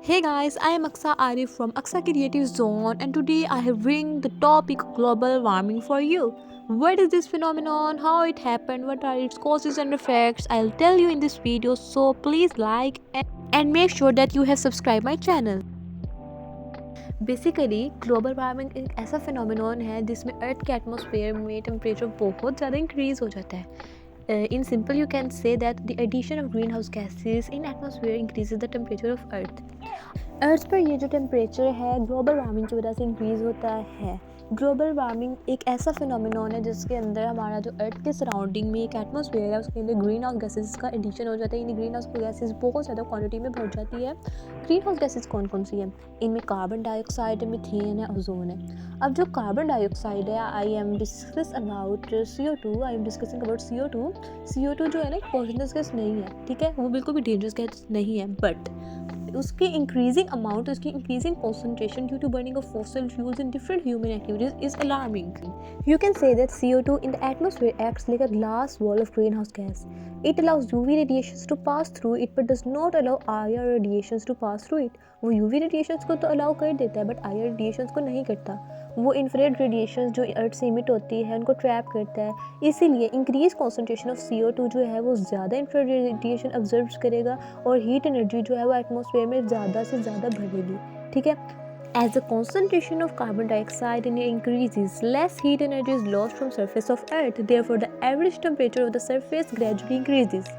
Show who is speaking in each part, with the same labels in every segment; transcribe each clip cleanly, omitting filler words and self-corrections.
Speaker 1: Hey guys, I am Aksa Arif from Aksa Creative Zone, and today I have bring the topic global warming for you. What is this phenomenon? How it happened? What are its causes and effects? I'll tell you in this video, so please like and make sure that you have subscribed my channel. Basically global warming एक ऐसा phenomenon है जिसमें अर्थ के atmosphere में temperature बहुत ज़्यादा increase हो जाता है. In simple, you can say that the addition of greenhouse gases in atmosphere increases the temperature of Earth. अर्थ पर ये जो टेम्परेचर है ग्लोबल वार्मिंग की वजह से इंक्रीज़ होता है. ग्लोबल वार्मिंग एक ऐसा फिनोमिनॉन है जिसके अंदर हमारा जो अर्थ के सराउंडिंग में एक एटमॉस्फेयर है उसके अंदर ग्रीन हाउस गैसेस का एडिशन हो जाता है. यानी ग्रीन हाउस गैसेस बहुत ज़्यादा क्वांटिटी में बढ़ जाती है. ग्रीन हाउस गैसेस कौन कौन सी है? इनमें कार्बन डाइऑक्साइड है, मीथेन है, ओजोन है. अब जो कार्बन डाइऑक्साइड है, I am discussing about CO2 जो है ना एक पॉइजनस गैस नहीं है, ठीक है, वो बिल्कुल भी डेंजरस गैस नहीं है, बट उसकी इंक्रीजिंग अमाउंट, उसकी increasing concentration due to burning of fossil fuels in different human activities is alarming. You can say that CO2 in the atmosphere acts like a glass wall of greenhouse gas. It allows UV radiations to pass through it but does not allow IR radiations to pass through it. वो UV radiations को तो allow कर देता है but IR radiations को नहीं करता. वो इंफ्रारेड रेडिएशंस जो अर्थ से इमिट होती है उनको ट्रैप करता है. इसीलिए इंक्रीज कॉन्सेंट्रेशन ऑफ CO2 जो है वो ज़्यादा इंफ्रारेड रेडिएशन ऑब्जर्व करेगा और हीट एनर्जी जो है वो एटमॉस्फेयर में ज़्यादा से ज़्यादा बढ़ेगी, ठीक है. As the concentration of carbon dioxide in air increases, less heat energy is lost from surface of Earth. Therefore, the average temperature of the surface gradually increases.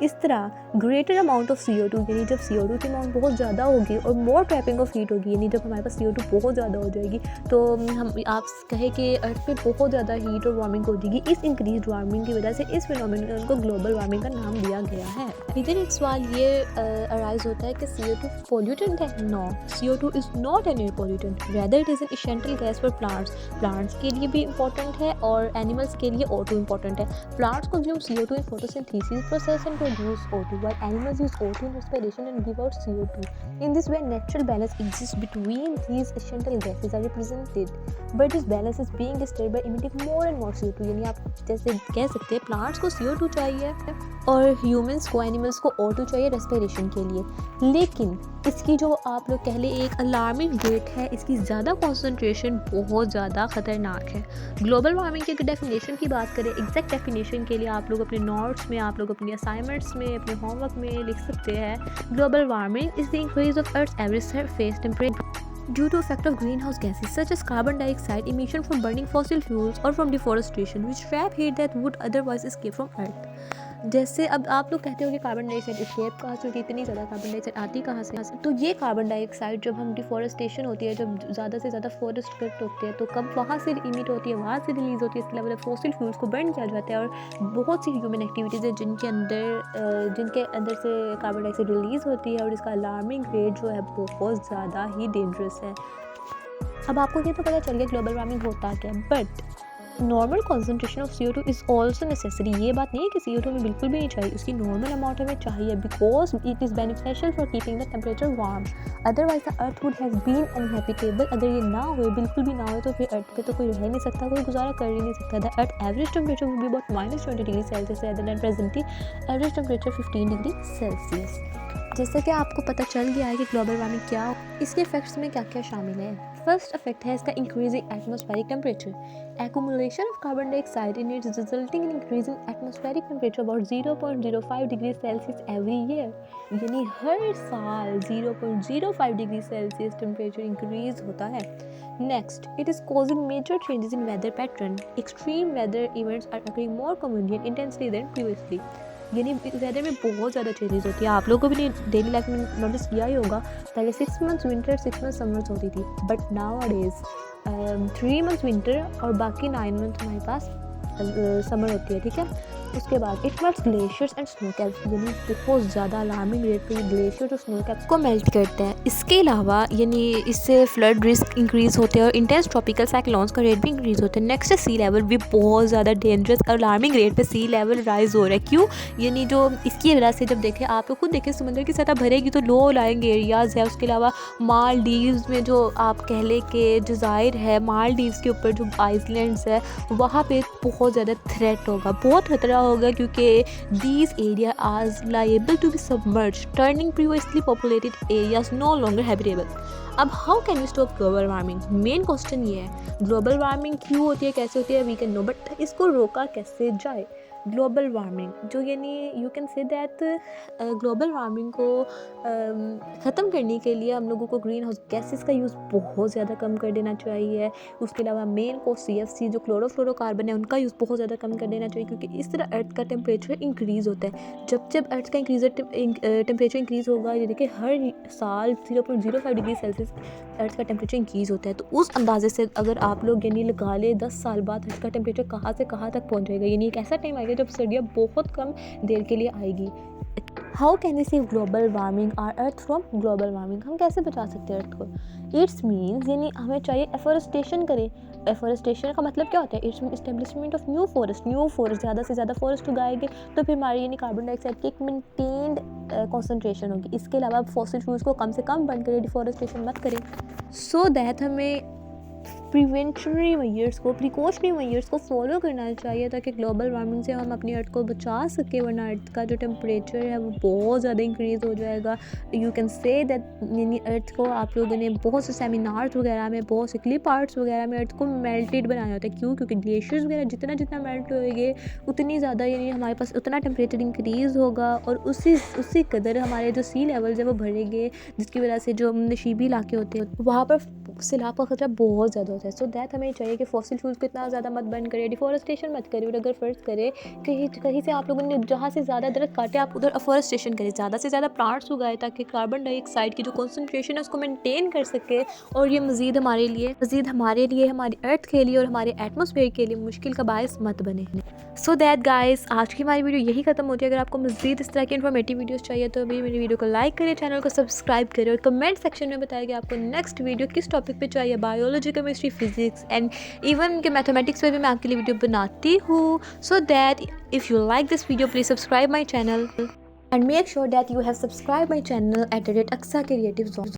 Speaker 1: इस तरह ग्रेटर अमाउंट ऑफ CO2 यानी जब CO2 की amount बहुत ज़्यादा होगी और मोर trapping of heat होगी, यानी जब हमारे पास CO2 बहुत ज़्यादा हो जाएगी तो हम आप कहें कि अर्थ पे बहुत ज़्यादा हीट और वार्मिंग हो जाएगी. इस इंक्रीज वार्मिंग की वजह से इस फिनोमिनन को ग्लोबल वार्मिंग का नाम दिया गया है. लेकिन एक सवाल ये अराइज होता है कि CO2 पोल्यूटेंट है? No, CO2 is not an air pollutant, rather it is an essential gas for plants के लिए भी इंपॉर्टेंट है और एनिमल्स के लिए O2 इंपॉर्टेंट है. Plants consume CO2 in photosynthesis process and produce O2, while animals use O2 in respiration and give out CO2. In this way, natural balance exists between these essential gases are represented, but this balance is being disturbed by emitting more and more CO2. यानी आप जैसे कह सकते हैं plants को CO2 चाहिए और humans को, एनिमल्स को O2 चाहिए रेस्पिरेशन के लिए. लेकिन इसकी जो आप लोग कह लें एक अलार्मिंग रेट है, इसकी ज़्यादा कॉन्सेंट्रेशन बहुत ज़्यादा ख़तरनाक है. ग्लोबल वार्मिंग की अगर डेफिनेशन की बात करें, एग्जैक्ट डेफिनेशन के लिए आप लोग अपने नोट्स में, आप लोग अपनी असाइनमेंट्स में, अपने होमवर्क में लिख सकते हैं. Global warming is the increase of earth average surface temperature due to effect of greenhouse gases such as carbon dioxide emission from burning fossil fuels or from deforestation which trap heat that would otherwise escape from earth. जैसे अब आप लोग कहते हो कि carbon dioxide escape कहाँ से होती है, इतनी ज़्यादा कार्बन डाइऑक्साइड आती कहाँ से? तो ये कार्बन डाइऑक्साइड जब हम डिफॉरेस्टेशन होती है, जब ज़्यादा से ज़्यादा फॉरेस्ट कट होते हैं तो कब वहाँ से इमिट होती है, वहाँ से रिलीज़ होती है. इसके अलावा फॉसिल फ्यूल्स को बर्न किया जाता है और बहुत सी ह्यूमन एक्टिविटीज़ है जिनके अंदर से कार्बन डाइऑक्साइड रिलीज़ होती है और इसका अलार्मिंग रेट जो है बहुत ज़्यादा ही डेंजरस है. अब आपको ये तो पता चल गया ग्लोबल वार्मिंग होता क्या है, but normal concentration of CO2 is also necessary. ये बात नहीं है कि CO2 में बिल्कुल भी नहीं चाहिए, उसकी नॉर्मल अमाउंट हमें चाहिए because it is beneficial for keeping the temperature warm. Otherwise the earth would have been uninhabitable. अगर ये ना हो, बिल्कुल भी ना हो, तो फिर अर्थ पे तो कोई रह नहीं सकता, कोई गुजारा कर ही नहीं सकता. The earth average temperature would be about -20 degree Celsius rather than presently average temperature 15 degree Celsius. जैसे कि आपको पता चल गया है कि ग्लोबल वार्मिंग क्या हो, इसके इफेक्ट्स में क्या क्या शामिल है. फर्स्ट इफेक्ट है इसका increasing atmospheric temperature. Accumulation of carbon dioxide in it resulting in increasing atmospheric temperature about 0.05 degree Celsius every year. यानी हर साल 0.05 डिग्री सेल्सियस टेम्परेचर इंक्रीज होता है. Next, it is causing major changes in weather pattern. Extreme weather events are occurring more commonly and intensely than previously. यानी weather में बहुत ज़्यादा changes होती है. आप लोगों को भी डेली लाइफ में नोटिस किया ही होगा. पहले 6 मंथ्स विंटर, 6 मंथ्स समर्स होती थी, but now days 3 months winter और बाकी 9 मंथ हमारे पास समर होती है, ठीक है. उसके बाद it melts glaciers and snow caps. यानी बहुत ज़्यादा अलार्मिंग रेट पे ग्लेशियर और स्नो कैप्स को मेल्ट करता है. इसके अलावा यानी इससे फ्लड रिस्क इंक्रीज़ होते हैं और इंटेंस ट्रॉपिकल साइक्लोन्स का रेट भी इंक्रीज़ होता है. नेक्स्ट सी लेवल भी बहुत ज़्यादा डेंजरस अलार्मिंग रेट पे सी लेवल राइज हो रहा है. क्यों? यानी जो इसकी वजह से जब देखें, आप लोग खुद देखें, समुद्र की सतह भरेगी तो लो लाएंगे एरियाज़ है. उसके अलावा मालदीव्स में जो आप कह लें कि जज़ायर है, मालदीव्स के ऊपर जो आइसलैंड्स है, वहाँ पे बहुत ज़्यादा थ्रेट होगा, बहुत खतरा रहा होगा क्योंकि these areas are liable to be submerged, turning previously populated areas no longer habitable. अब how can we stop global warming? Main question ये है, ग्लोबल वार्मिंग क्यों होती है, कैसे होती है, वी कैन नो, बट इसको रोका कैसे जाए? ग्लोबल वार्मिंग जो यानी you can say that global warming को ख़त्म करने के लिए हम लोगों को ग्रीन हाउस गैसेस का यूज़ बहुत ज़्यादा कम कर देना चाहिए। उसके अलावा मेन को CFC जो क्लोरोफ्लोरोकार्बन है उनका यूज़ बहुत ज़्यादा कम कर देना चाहिए, क्योंकि इस तरह अर्थ का टेम्परेचर इंक्रीज़ होता है। जब जब अर्थ का टेम्परेचर इंक्रीज़ होगा, ये देखिए हर साल 0.05 डिग्री सेल्सियस अर्थ का टेम्परेचर इंक्रीज़ होता है। तो उस अंदाजे से अगर आप लोग यानी लगा ले 10 साल बाद अर्थ का टेम्परेचर कहाँ से कहाँ तक पहुँच जाएगा, यानी एक ऐसा टाइम आएगा जब सर्दियाँ बहुत कम देर के लिए आएगी। How can we save global warming or earth from global warming? हम कैसे बचा सकते हैं अर्थ को? इट्स मीन्स यानी हमें चाहिए एफोरेस्टेशन करें। एफोरेस्टेशन का मतलब क्या होता है? It's establishment of new forest ज़्यादा से ज़्यादा फॉरेस्ट उगाएंगे तो फिर हमारी यानी कार्बन डाइऑक्साइड की एक मेंटेन्ड कॉन्सेंट्रेशन होगी। इसके अलावा फॉसिल फ्यूल्स को कम से कम बंद करें, डिफॉरेस्टेशन मत करें, सो दैट हमें प्रिवेंशनरी मेजर्स को फॉलो करना चाहिए ताकि ग्लोबल वार्मिंग से हम अपनी अर्थ को बचा सकें, वरना अर्थ का जो टेम्परेचर है वो बहुत ज़्यादा इंक्रीज़ हो जाएगा। यू कैन से दैट यानी अर्थ को आप लोगों ने बहुत से सेमिनार्स वगैरह में, बहुत से क्लिप आर्ट्स वगैरह में अर्थ को मेल्टेड बनाया होता है। क्यों? क्योंकि ग्लेशियर्स वगैरह जितना मेल्ट होएंगे उतनी ज़्यादा यानी हमारे पास उतना टेम्परेचर इंक्रीज़ होगा और उसी कदर हमारे जो सी लेवल्स है वो बढ़ेंगे, जिसकी वजह से जो नशीबी इलाके होते हैं वहाँ पर सैलाब का खतरा बहुत ज़्यादा होता है। सो दैट हमें चाहिए कि फॉसिल फ्यूल्स को इतना ज़्यादा मत बर्न करें, डिफॉरेस्टेशन मत करें। और अगर फ़र्ज़ करें कहीं से आप लोगों ने जहाँ से ज़्यादा दरख्त काटे आप उधर अफॉरेस्टेशन करें, ज़्यादा से ज़्यादा प्लांट्स उगाए ताकि कार्बन डाइऑक्साइड की जो कॉन्सेंट्रेशन है उसको मेंटेन कर सके और ये मज़ीद हमारे लिए हमारी अर्थ के लिए और हमारे एटमॉस्फेयर के लिए मुश्किल का बायस मत बने। सो दैट गाइस, आज की हमारी वीडियो यही ख़त्म होती है। अगर आपको मज़ीद इस तरह की इन्फॉर्मेटिव वीडियोस चाहिए तो अभी मेरी वीडियो को लाइक करें, चैनल को सब्सक्राइब करें और कमेंट सेक्शन में बताइए कि आपको नेक्स्ट वीडियो किस टॉपिक पे चाहिए। Biology, chemistry, physics and even के मैथमेटिक्स पे भी मैं आपके लिए वीडियो बनाती हूँ। So that if you like this video please subscribe my channel and make sure that you have subscribed my channel @Aksa Creative Zone.